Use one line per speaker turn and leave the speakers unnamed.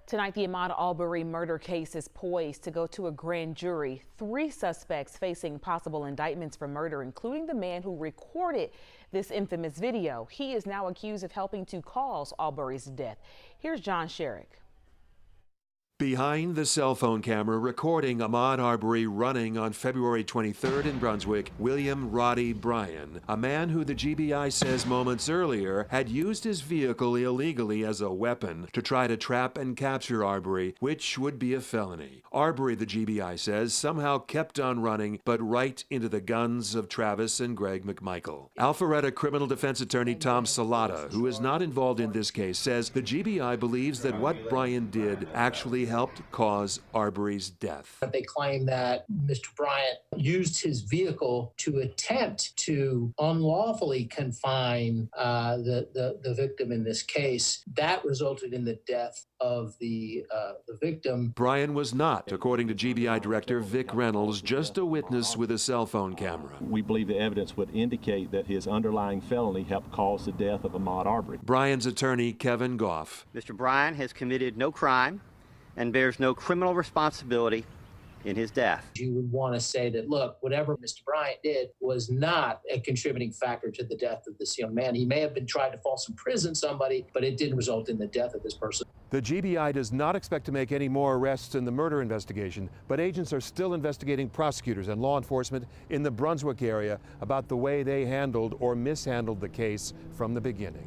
Tonight, the Ahmaud Arbery murder case is poised to go to a grand jury. 3 suspects facing possible indictments for murder, including the man who recorded this infamous video. He is now accused of helping to cause Arbery's death. Here's John Sherrick.
Behind the cell phone camera recording Ahmaud Arbery running on February 23rd in Brunswick, William Roddie Bryan, a man who the GBI says moments earlier had used his vehicle illegally as a weapon to try to trap and capture Arbery, which would be a felony. Arbery, the GBI says, somehow kept on running, but right into the guns of Travis and Greg McMichael. Alpharetta criminal defense attorney Tom Salata, who is not involved in this case, says the GBI believes that what Bryan did actually helped cause Arbery's death.
They claim that Mr. Bryant used his vehicle to attempt to unlawfully confine the victim in this case. That resulted in the death of the victim.
Bryan was not, according to GBI Director Vic Reynolds, just a witness with a cell phone camera.
We believe the evidence would indicate that his underlying felony helped cause the death of Ahmaud Arbery.
Bryan's attorney, Kevin Goff.
Mr. Bryan has committed no crime and bears no criminal responsibility in his death.
You would want to say that, look, whatever Mr. Bryant did was not a contributing factor to the death of this young man. He may have been trying to false imprison somebody, but it didn't result in the death of this person.
The GBI does not expect to make any more arrests in the murder investigation, but agents are still investigating prosecutors and law enforcement in the Brunswick area about the way they handled or mishandled the case from the beginning.